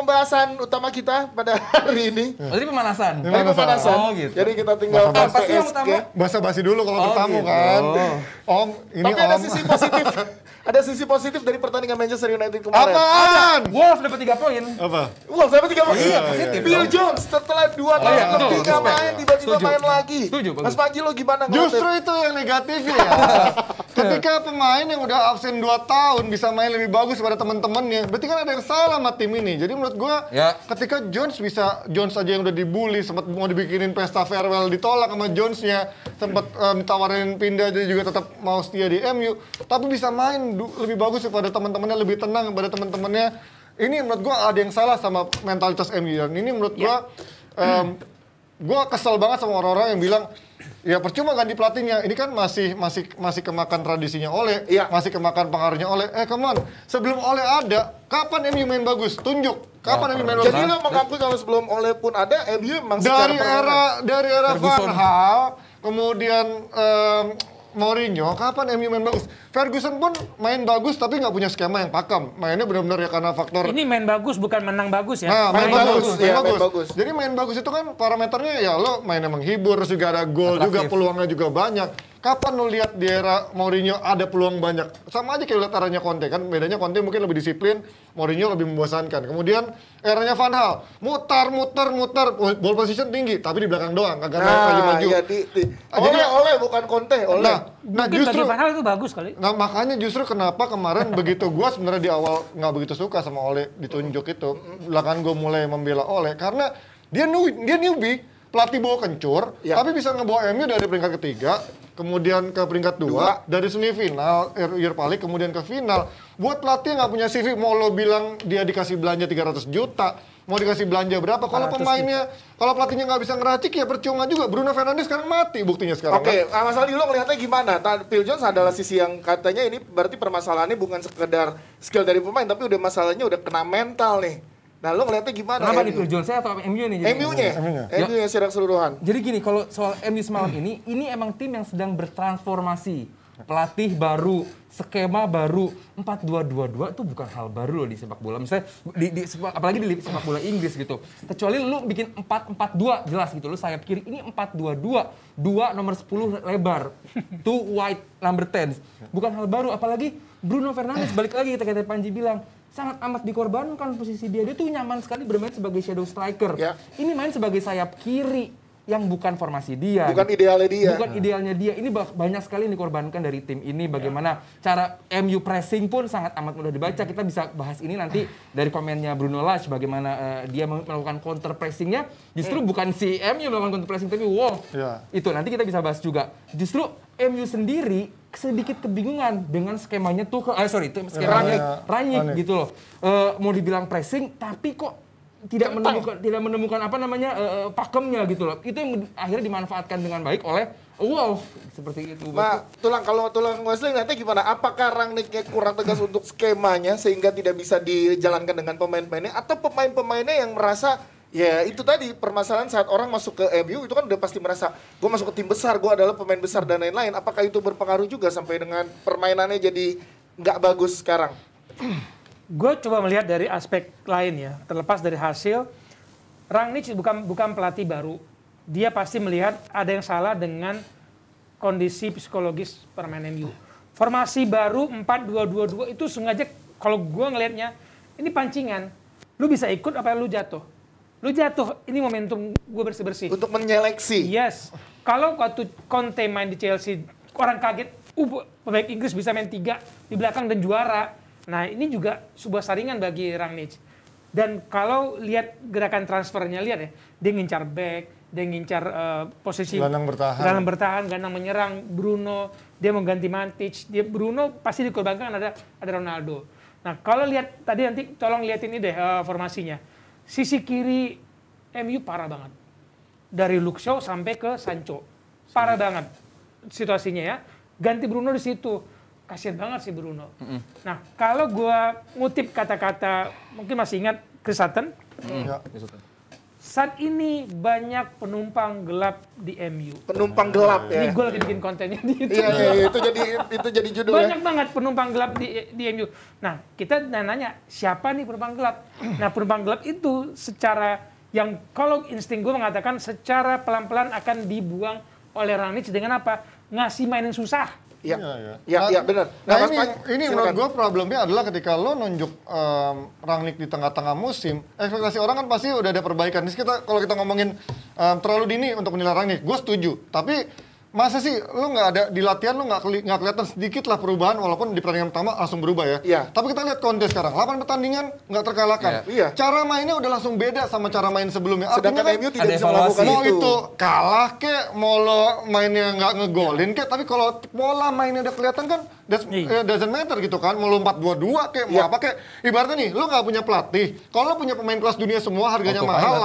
pembahasan utama kita pada hari ini. Jadi pemanasan. Oh gitu. Jadi kita tinggal apa sih yang utama? Basa-basi dulu kalau bertamu gitu. kan. Om, ini Tapi ada Om. sisi positif. Ada sisi positif dari pertandingan Manchester United kemarin. Apaan? Wolves dapat 3 poin. Apa? Wolves dapat 3 poin. Iya, positif. Phil Jones setelah 2 tahun iya, lebih betul, nggak main, tiba-tiba Setuju. main lagi. Setuju, bagus. Mas Panji lo gimana? Justru itu yang negatif ya. Ketika pemain yang udah absen 2 tahun bisa main lebih bagus pada teman-temannya, berarti kan ada yang salah sama tim ini. Jadi menurut gua, Ya. ketika Jones aja yang udah dibully, sempat mau dibikinin pesta farewell, ditolak sama Jonesnya, sempat ditawarin pindah, dia juga tetap mau setia di MU, tapi bisa main lebih bagus pada teman-temannya, lebih tenang pada teman-temannya. Ini menurut gua ada yang salah sama mentalitas MU, dan ini menurut gua gua kesel banget sama orang-orang yang bilang ya percuma ganti pelatihnya. Ini kan masih kemakan tradisinya Ole, Iya. masih kemakan pengaruhnya Ole. Come on, sebelum Ole ada, kapan MU main bagus? Tunjuk. Kapan MU main bagus? Jadi lo mengakui kalau sebelum Ole pun ada, MU memang dari era Van Ferguson. Gaal, kemudian Mourinho, kapan MU main bagus? Ferguson pun main bagus tapi nggak punya skema yang pakem. Mainnya benar-benar ya karena faktor. Ini main bagus bukan menang bagus ya. Nah, main bagus. Iya, main bagus. Jadi main bagus itu kan parameternya ya lo main yang menghibur, terus juga ada gol juga, Atraktif. peluangnya juga banyak. Kapan lo lihat di era Mourinho ada peluang banyak? Sama aja kayak lihat eranya Conte kan, bedanya Conte mungkin lebih disiplin, Mourinho lebih membosankan. Kemudian eranya Van Gaal, muter, ball position tinggi, tapi di belakang doang, kagak maju. Iya, Ole bukan Conte, Ole. Nah Mungkin justru bagi Van Gaal itu bagus kali. Nah makanya justru kenapa kemarin begitu gua sebenarnya di awal nggak begitu suka sama Ole ditunjuk itu, belakangan gua mulai membela Ole karena dia newbie, pelatih bawa kencur, Ya. tapi bisa ngebawa MU dari peringkat ketiga, kemudian ke peringkat 2, dari semifinal, Europa League, kemudian ke final. Buat pelatih nggak punya CV, mau lo bilang dia dikasih belanja 300 juta, mau dikasih belanja berapa? Kalau pemainnya, kalau pelatihnya nggak bisa ngeracik ya percuma juga. Bruno Fernandes sekarang mati buktinya sekarang. Oke, Mas Aldi lo ngelihatnya gimana? Phil Jones adalah sisi yang katanya ini berarti permasalahannya bukan sekedar skill dari pemain, tapi udah masalahnya udah kena mental nih. Nah, lo ngelihatnya gimana? Kenapa nih Phil Jones atau MU nih? MU-nya secara keseluruhan. Jadi gini, kalau soal MU semalam ini emang tim yang sedang bertransformasi. Pelatih baru, skema baru, 4-2-2-2 itu bukan hal baru loh di sepak bola. Misalnya apalagi di sepak bola Inggris gitu. Kecuali lu bikin 4-4-2 jelas gitu, lu sayap kiri. Ini 4-2-2, 2 nomor 10 lebar, 2 wide number 10. Bukan hal baru, apalagi Bruno Fernandes balik lagi kata Panji bilang sangat amat dikorbankan posisi dia. Dia tuh nyaman sekali bermain sebagai shadow striker. Ya. Ini main sebagai sayap kiri yang bukan formasi dia. Bukan idealnya dia. Bukan idealnya dia. Ini banyak sekali yang dikorbankan dari tim ini. Bagaimana cara MU pressing pun sangat amat mudah dibaca. Kita bisa bahas ini nanti dari komennya Bruno Lage. Bagaimana dia melakukan counter pressingnya. Justru bukan si MU melakukan counter pressing, tapi Wolves. Ya. Itu nanti kita bisa bahas juga. Justru MU sendiri sedikit kebingungan dengan skemanya skemanya Rangnick gitu loh. Mau dibilang pressing, tapi kok tidak menemukan apa namanya pakemnya gitu loh. Itu yang akhirnya dimanfaatkan dengan baik oleh Wolves seperti itu. Kalau tulang Wesley nanti gimana? Apakah Rangnicknya kurang tegas untuk skemanya sehingga tidak bisa dijalankan dengan pemain-pemainnya, atau pemain-pemainnya yang merasa ya itu tadi permasalahan saat orang masuk ke MU itu kan udah pasti merasa gue masuk ke tim besar, gue adalah pemain besar dan lain-lain. Apakah itu berpengaruh juga sampai dengan permainannya jadi nggak bagus sekarang? Gue coba melihat dari aspek lain ya, terlepas dari hasil. Rangnick bukan pelatih baru. Dia pasti melihat ada yang salah dengan kondisi psikologis permain MU. Formasi baru 4-2-2-2 itu sengaja, kalau gue ngelihatnya ini pancingan. Lu bisa ikut apa lu jatuh. Lu jatuh, ini momentum gue bersih-bersih. Untuk menyeleksi. Yes. Kalau waktu Conte main di Chelsea, orang kaget, pemain Inggris bisa main 3 di belakang dan juara. Nah, ini juga sebuah saringan bagi Rangnick. Dan kalau lihat gerakan transfernya, lihat ya, dia ngincar back, dia ngincar posisi gelandang bertahan, gelandang menyerang, Bruno, dia mau ganti Matic, Bruno pasti dikorbankan ada Ronaldo. Nah, kalau lihat tadi nanti tolong liatin ini deh formasinya. Sisi kiri MU parah banget. Dari Luke Shaw sampai ke Sancho. Parah banget situasinya ya. Ganti Bruno di situ. Kasian banget sih Bruno. Nah, kalau gue ngutip kata-kata, mungkin masih ingat Chris Sutton. saat ini banyak penumpang gelap di MU. Penumpang gelap ya. Ini gue lagi bikin kontennya di YouTube. Iya, itu jadi judul ya. Banyak banget penumpang gelap di MU. Nah, kita nanya siapa nih penumpang gelap? Nah, penumpang gelap itu secara yang kalau insting gue mengatakan secara pelan-pelan akan dibuang oleh Rangnick dengan apa? Ngasih main yang susah. Iya, benar. Nah, ini menurut gue problemnya adalah ketika lo nunjuk Rangnick di tengah-tengah musim, ekspektasi orang kan pasti udah ada perbaikan. Jadi kalau kita ngomongin terlalu dini untuk menilai Rangnick, gue setuju. Tapi masa sih lo nggak ada di latihan, lo nggak kelihatan sedikit lah perubahan walaupun di pertandingan pertama langsung berubah ya. Iya. Tapi kita lihat Conte sekarang, 8 pertandingan nggak terkalahkan. Iya. Cara mainnya udah langsung beda sama cara main sebelumnya. Sedangkan Artinya MU tidak ada bisa evaluasi. melakukan mau itu. itu kalah kek, mau lo mainnya nggak ngegolin kek, tapi kalau pola mainnya udah kelihatan kan doesn't matter gitu kan, mau lo 4-2-2 kek, mau apa kek. Ibaratnya nih, lo nggak punya pelatih, kalau lo punya pemain kelas dunia semua harganya mahal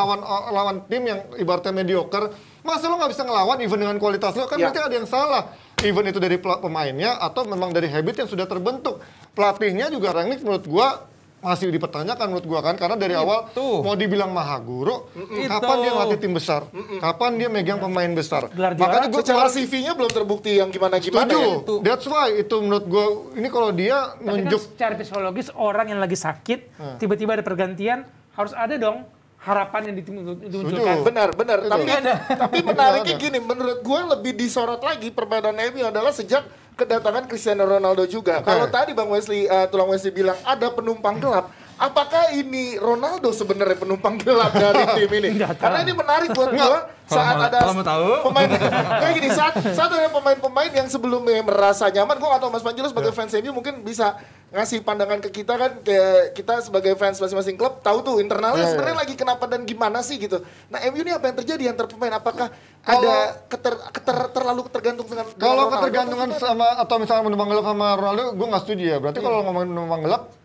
lawan tim yang ibaratnya mediocre, masa lo nggak bisa ngelawan even dengan kualitas lo, kan berarti ada yang salah. Even itu dari pemainnya atau memang dari habit yang sudah terbentuk. Pelatihnya juga Rangnick menurut gua masih dipertanyakan menurut gua kan, karena dari awal mau dibilang maha guru, kapan dia ngelatih tim besar, kapan dia megang pemain besar. Makanya gua Secara CV-nya belum terbukti yang gimana-gimana ya. setuju. That's why itu menurut gua ini kalau dia Tapi kan nunjuk secara psikologis orang yang lagi sakit, tiba-tiba ada pergantian, harus ada dong harapan yang dimunculkan. Benar. Tapi menariknya gini, menurut gue lebih disorot lagi perbedaan MU adalah sejak kedatangan Cristiano Ronaldo juga. Kalau tadi Bang Wesley, Tulang Wesley bilang ada penumpang gelap, apakah ini Ronaldo sebenarnya penumpang gelap dari tim ini? Karena ini menarik buat gue saat ada pemain kayak gini, saat ada pemain-pemain yang sebelumnya merasa nyaman, gue atau Mas Panjelo sebagai fans MU mungkin bisa ngasih pandangan ke kita kan, kayak kita sebagai fans masing-masing klub tahu tuh internalnya sebenarnya lagi kenapa dan gimana sih gitu. Nah MU ini apa yang terjadi antar pemain? Apakah ada terlalu tergantung dengan kalau ketergantungan sama atau misalnya penumpang gelap sama Ronaldo, gue nggak setuju ya. Berarti kalau ngomongin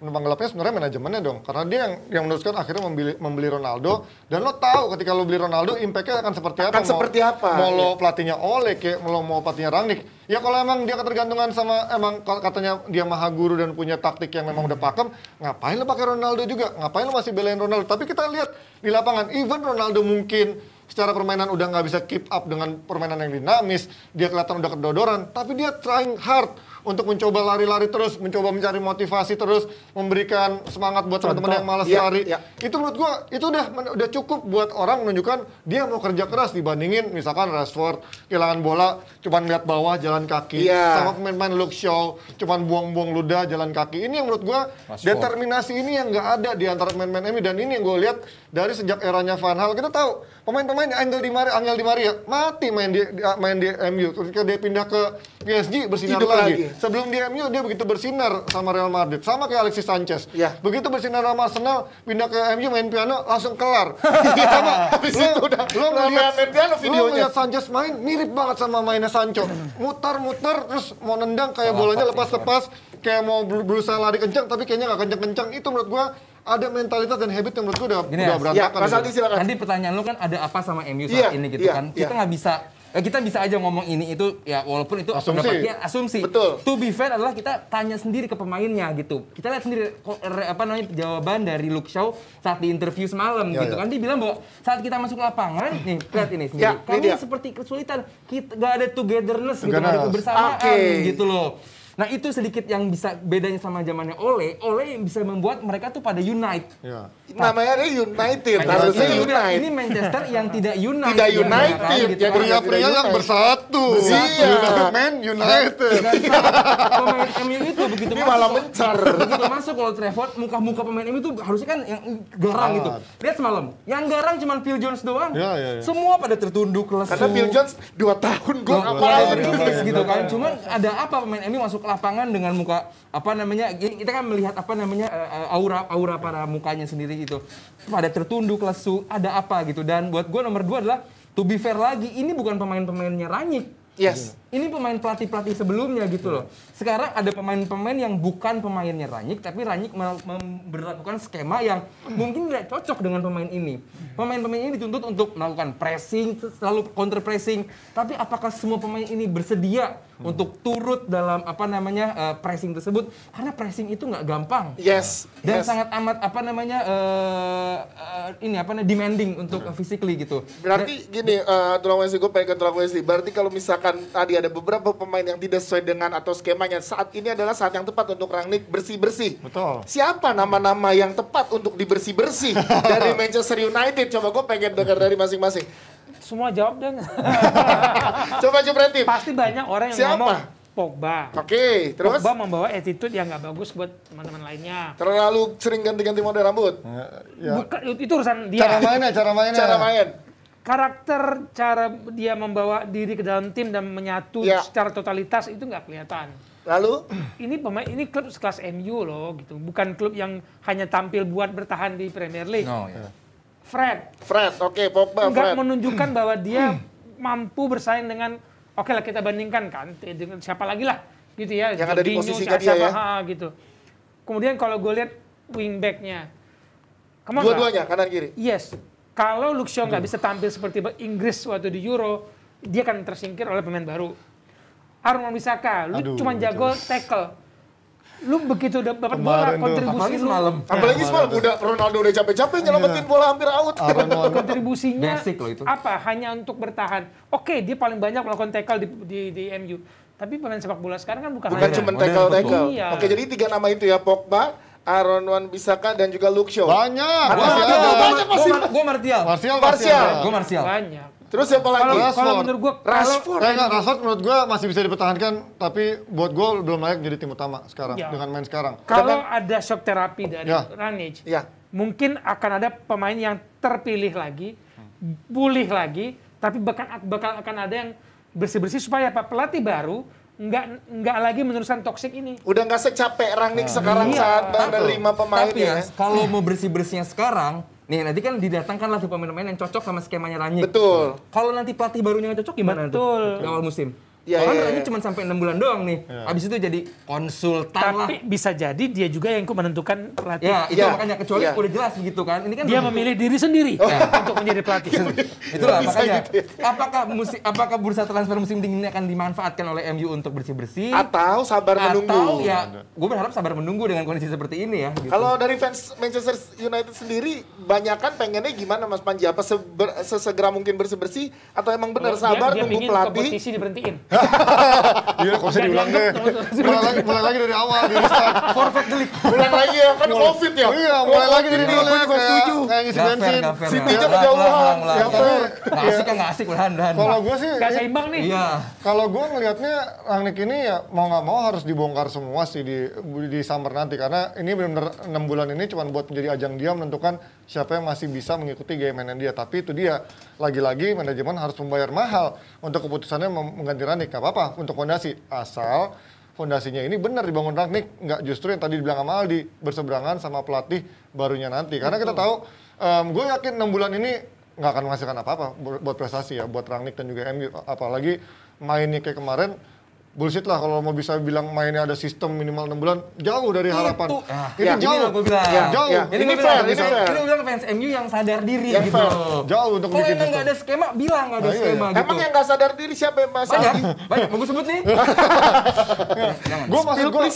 penumpang gelapnya sebenarnya manajemennya dong, karena dia yang meneruskan akhirnya membeli Ronaldo, dan lo tahu ketika lo beli Ronaldo impact-nya akan seperti apa. Mau lo pelatihnya Ole kayak mau pelatihnya Rangnick. Ya kalau emang dia ketergantungan sama emang katanya dia maha guru dan punya taktik yang memang udah pakem, ngapain lo pakai Ronaldo juga? Ngapain lo masih belain Ronaldo? Tapi kita lihat di lapangan, even Ronaldo mungkin secara permainan udah nggak bisa keep up dengan permainan yang dinamis, dia kelihatan udah kedodoran, tapi dia trying hard untuk mencoba lari-lari terus, mencoba mencari motivasi terus, memberikan semangat buat teman-teman yang malas lari. Itu menurut gua itu udah cukup buat orang menunjukkan dia mau kerja keras dibandingin misalkan Rashford kehilangan bola cuman lihat bawah jalan kaki, sama pemain-pemain Luke Shaw cuman buang-buang ludah jalan kaki. Ini yang menurut gua determinasi ini yang nggak ada di antara pemain-pemain MU, dan ini yang gua lihat dari sejak eranya Van Gaal. Kita tahu pemain-pemain Angel Di Maria mati main di MU, ketika dia pindah ke PSG bersinar lagi. Sebelum di MU dia begitu bersinar sama Real Madrid, sama kayak Alexis Sanchez. Begitu bersinar sama Arsenal, pindah ke MU main piano langsung kelar. Sama lo ngeliat Sanchez main mirip banget sama mainnya Sancho. Mutar-mutar terus mau nendang kayak bolanya lepas-lepas, kayak mau berusaha lari kencang tapi kayaknya nggak kencang-kencang. Itu menurut gua ada mentalitas dan habit yang menurut gue udah berantakan. Mas Aldi silakan. Nanti pertanyaan lu kan ada apa sama MU saat ini gitu kan? Kita nggak bisa, kita bisa aja ngomong ini itu ya walaupun itu asumsi. Betul. To be fair adalah kita tanya sendiri ke pemainnya gitu. Kita lihat sendiri jawaban dari Luke Shaw saat di interview semalam gitu kan. Dia bilang bahwa saat kita masuk lapangan nih lihat ini sendiri. Kami seperti kesulitan, kita nggak ada togetherness gitu, nggak ada kebersamaan gitu loh. Nah itu sedikit yang bisa bedanya sama zamannya Ole yang bisa membuat mereka tuh pada unite. Namanya United, harusnya United. Ini Manchester yang tidak unite. Tidak united, gitu ya kan. Pria-pria yang bersatu. United. Pemain MU itu begitu Ini masuk. malah mencar. Begitu masuk Old Trafford, muka-muka pemain MU itu harusnya kan yang garang gitu. Lihat semalam, yang garang cuma Phil Jones doang. Semua pada tertunduk lesu. Karena Phil Jones 2 tahun gol gitu kan. Cuman ada apa pemain MU masuk lapangan dengan muka apa namanya, kita kan melihat apa namanya aura pada mukanya sendiri itu pada tertunduk lesu, ada apa gitu. Dan buat gue nomor 2 adalah to be fair lagi, ini bukan pemain-pemainnya Rangnick. ini pemain pelatih sebelumnya gitu loh. Sekarang ada pemain-pemain yang bukan pemainnya Rangnick, tapi Rangnick memberlakukan skema yang mungkin tidak cocok dengan pemain ini. Pemain-pemain ini dituntut untuk melakukan pressing, selalu counter pressing. Tapi apakah semua pemain ini bersedia untuk turut dalam pressing tersebut? Karena pressing itu nggak gampang. Yes. Dan sangat amat demanding untuk physically gitu. Berarti gini, Tulang Wesley, gue pengen ke Tulang Wesley. Berarti kalau misalkan tadi ada beberapa pemain yang tidak sesuai dengan atau skemanya, saat ini adalah saat yang tepat untuk Rangnick bersih-bersih. Betul. Siapa nama-nama yang tepat untuk dibersih-bersih dari Manchester United? Coba gue pengen dengar dari masing-masing. Semua jawab dong. Coba Jupretip. Pasti banyak orang yang Siapa? ngomong Pogba. Oke, terus? Pogba membawa attitude yang nggak bagus buat teman-teman lainnya. Terlalu sering ganti-ganti model rambut. Ya. Bukan, itu urusan dia. Cara mainnya. Cara main. Karakter, cara dia membawa diri ke dalam tim dan menyatu Ya. secara totalitas itu nggak kelihatan. Lalu? Ini klub sekelas MU loh gitu, bukan klub yang hanya tampil buat bertahan di Premier League. No, ya. Fred Oke, Pogba, nggak Fred. menunjukkan bahwa dia mampu bersaing dengan, oke lah kita bandingkan kan dengan siapa lagi lah gitu ya. Yang ada di Jorginho, posisinya dia ya. gitu. Kemudian kalau gue lihat wingbacknya, Dua-duanya, kanan kiri. yes. Kalau Luke Shaw nggak bisa tampil seperti Inggris waktu di Euro, dia akan tersingkir oleh pemain baru. Aaron Wan-Bissaka, lu cuma jago tackle. Lu begitu dapat bola, Kemarin tuh, kontribusi apalagi lu. semalam. Apalagi semalam Ronaldo udah capek-capek nyelamatin bola hampir out. Kontribusinya Basic loh itu. apa? Hanya untuk bertahan. Oke, dia paling banyak melakukan tackle di MU. Tapi pemain sepak bola sekarang kan bukan Bukan hanya cuma modern, tackle-tackle. betul. Iya. Oke, jadi 3 nama itu ya, Pogba, Aaron Wan-Bissaka dan juga Luke Shaw. Banyak. Banyak masih. Gue Martial. Martial. Gue Martial. banyak. Terus siapa lagi? Kalau menurut gua Rashford. Rashford menurut gue masih bisa dipertahankan, tapi buat gue belum layak jadi tim utama sekarang Ya. dengan main sekarang. kalau ada shock terapi dari Ya. Rangnick, Ya. mungkin akan ada pemain yang terpilih lagi, pulih lagi, tapi bakal akan ada yang bersih-bersih supaya pelatih baru nggak lagi meneruskan toksik ini. Udah nggak secapek Rangnick sekarang Iya. saat menerima pemain Tapi ya, ya. kalau mau bersih-bersihnya sekarang, nih nanti kan didatangkanlah tuh pemain-pemain yang cocok sama skemanya Rangnick. Betul. Kalau nanti pelatih barunya nggak cocok gimana Betul. tuh? Di awal musim. Iya, Kan iya, Rangnick iya. cuma sampai 6 bulan doang nih. Habis itu jadi konsultan lah. Tapi bisa jadi dia juga yang ikut menentukan pelatih. Ya, itu Ya, makanya kecuali ya. udah jelas begitu kan. Ini kan Dia belum- memilih diri sendiri untuk menjadi pelatih. Itulah Bisa makanya. gitu ya. Apakah bursa transfer musim dingin ini akan dimanfaatkan oleh MU untuk bersih-bersih? Atau sabar Atau menunggu. ya, gue berharap sabar menunggu dengan kondisi seperti ini ya. Gitu. Kalau dari fans Manchester United sendiri, banyakan pengennya gimana Mas Panji? Apa sesegera mungkin bersih-bersih atau emang benar sabar dia nunggu ingin pelatih? kompetisi diberhentiin. Iya, kok bisa diulang deh. Mulai lagi dari awal, di restart. forfeit delik. Ulang lagi ya, kan Covid ya. Iya, mulai lagi dari dulu Gue ya, juga setuju. kayak ngisi bensin. City-nya kejauhan. Ya, tapi Nggak asik kan nggak asik udahan. kalau gue sih, Gak seimbang nih. Iya. kalau gue ngelihatnya Rangnick ini ya mau nggak mau harus dibongkar semua sih di summer nanti, karena ini benar-benar 6 bulan ini cuma buat menjadi ajang dia menentukan siapa yang masih bisa mengikuti gaya mainan dia. Tapi itu dia, lagi-lagi manajemen harus membayar mahal untuk keputusannya mengganti Rangnick. Gak apa-apa untuk fondasi, asal fondasinya ini benar dibangun Rangnick, nggak justru yang tadi dibilang sama Aldi berseberangan sama pelatih barunya nanti. Karena kita tahu, gue yakin 6 bulan ini nggak akan menghasilkan apa-apa buat prestasi ya, buat Rangnick dan juga MU. Apalagi mainnya kayak kemarin, bullshit lah kalau mau bisa bilang mainnya ada sistem minimal 6 bulan, jauh dari harapan. Itu ya, jauh. Gue bilang. Jauh. Ya. Ini Ini gue fair, bilang, ini fair. ini gue bilang fans MU yang sadar diri Yang gitu. fair. Jauh untuk Kalau bikin emang sistem. nggak ada skema, bilang nggak ada Nah, iya, skema iya. gitu. Emang yang nggak sadar diri siapa yang Mas banyak, Aldi? banyak. Mau gue sebut nih?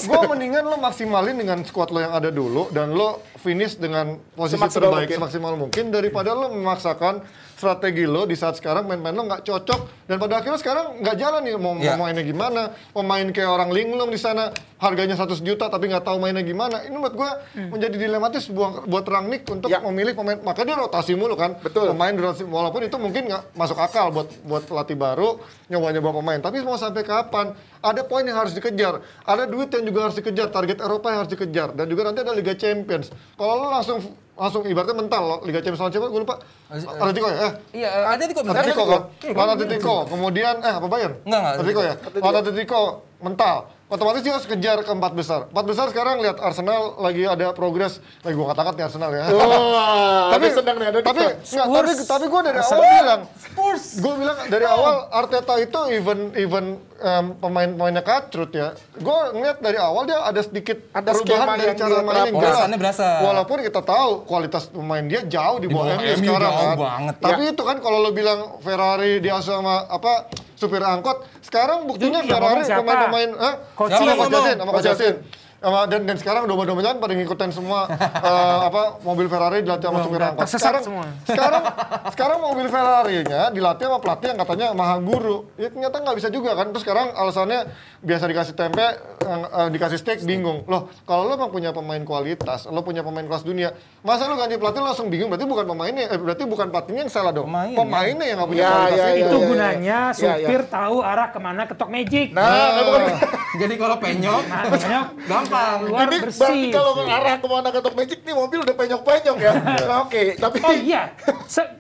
Gue mendingan lo maksimalin dengan squad lo yang ada dulu dan lo finish dengan posisi Semaksimal terbaik mungkin. semaksimal mungkin daripada lo memaksakan strategi lo di saat sekarang main-main lo nggak cocok dan pada akhirnya sekarang nggak jalan nih mau Iya. mainnya gimana, pemain kayak orang linglung di sana harganya 100 juta tapi nggak tahu mainnya gimana. Ini menurut gue menjadi dilematis buat Rangnick untuk Ya. memilih pemain, makanya dia rotasi mulu kan. Betul. Pemain rotasi, walaupun itu mungkin nggak masuk akal buat pelatih baru nyoba-nyoba pemain, tapi mau sampai kapan? Ada poin yang harus dikejar, ada duit yang juga harus dikejar, target Eropa yang harus dikejar, dan juga nanti ada Liga Champions. Kalau lo langsung ibaratnya mental lo, Liga Champions lawan siapa? Gue lupa. Atletico ya? Iya, ada di kok. Atletico kan? Lawan Atletico, kemudian apa Bayern? Enggak. Atletico ya? Lawan Atletico mental. otomatis dia harus kejar ke 4 besar. 4 besar sekarang lihat Arsenal lagi ada progres. Lagi gua kata-kata nih Arsenal ya. Tapi senang nih ada tapi gue dari awal bilang, gue bilang dari awal Arteta itu even pemain-pemainnya kacrut ya. Gue ngeliat dari awal dia ada sedikit ada perubahan dari cara main yang jelas. berasa. Walaupun kita tahu kualitas pemain dia jauh di bawah MU sekarang jauh kan. banget. Tapi itu kan kalau lo bilang Ferrari dia sama supir angkot, sekarang buktinya Yang Ferrari ngomong siapa? pemain-pemain Coach sama Yasin. Coach Yasin. Dan sekarang domba-dombanya pada ngikutin semua mobil Ferrari dilatih sama supir angkot. tersesat semua. Sekarang mobil Ferrari-nya dilatih sama pelatih yang katanya maha guru. Ya ternyata nggak bisa juga kan. Terus sekarang alasannya biasa dikasih tempe, dikasih steak bingung. Loh, kalau lo emang punya pemain kualitas, lo punya pemain kelas dunia, masa lo ganti pelatih lo langsung bingung? Berarti bukan pemainnya, berarti bukan pelatihnya yang salah dong. Pemainnya yang nggak punya kualitas itu. Itu gunanya supir tahu arah kemana ketok magic. Jadi kalau penyok, gampang. Keluar Ini bersih. berarti kalau ke arah kemana ketok magic nih mobil udah penyok-penyok ya. Oke, tapi Oh iya,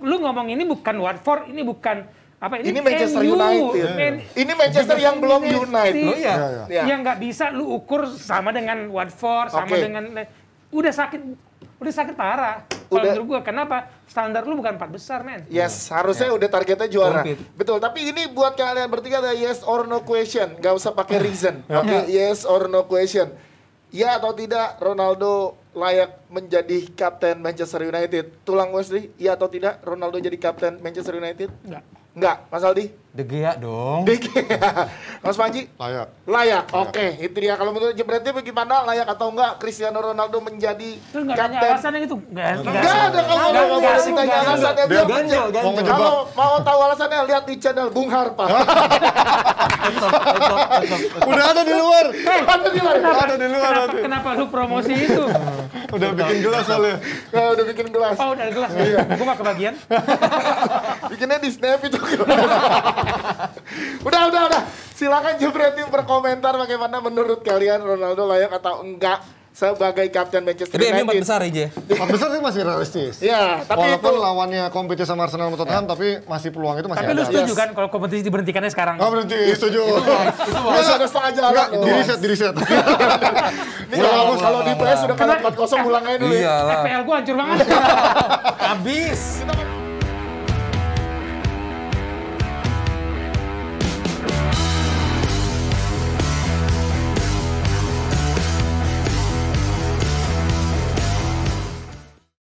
lu ngomong ini bukan Watford, ini bukan apa ini Manchester MU. United. Ini Manchester yang belum United. Lo ya. Ya. Yang nggak bisa lu ukur sama dengan Watford, sama Oke. dengan udah sakit parah. Kalau Udah. menurut gua, kenapa? Standar lu bukan 4 besar, men. Yes, harusnya udah targetnya juara. Compete. Betul, tapi ini buat kalian bertiga ada yes or no question. Nggak usah pakai reason. Oke, yes or no question. Ya atau tidak Ronaldo layak menjadi kapten Manchester United? Tulang Wesley, ya atau tidak Ronaldo jadi kapten Manchester United? Enggak. Enggak, Mas Aldi? De Gea dong. Mas Panji? Layak. Layak. Oke, itu dia. Kalau menurut Jebretnya bagaimana? Layak atau enggak Cristiano Ronaldo menjadi Terus nggak nanya kapten? alasannya gitu? Enggak Enggak ada kalau nggak boleh ditanya alasannya. Biar Ganjel, ganjel. Kalau mau tahu alasannya lihat di channel Bung Harpa. Udah ada di luar. Ada di luar. Ada di luar nanti. Kenapa lu promosi itu? Udah bikin gelas soalnya. Nah, udah bikin gelas. Oh, udah gelas. Gua nggak kebagian. Bikinnya di snap itu. Udah. Silakan Jebretim berkomentar bagaimana menurut kalian Ronaldo layak atau enggak sebagai kapten Manchester Jadi ini 4 United. besar aja. 4 besar sih masih realistis. Ya, tapi Walaupun itu lawannya kompetisi sama Arsenal sama Tottenham, tapi masih peluang itu masih Tapi lu ada. setuju kan kalau kompetisi diberhentikannya sekarang? Oh berhenti, setuju. masih ada setengah jalan. Enggak, di reset. Ini kalau di PS sudah kalah 4-0 ulang aja dulu ya. Iyalah. FPL gua hancur banget. Habis.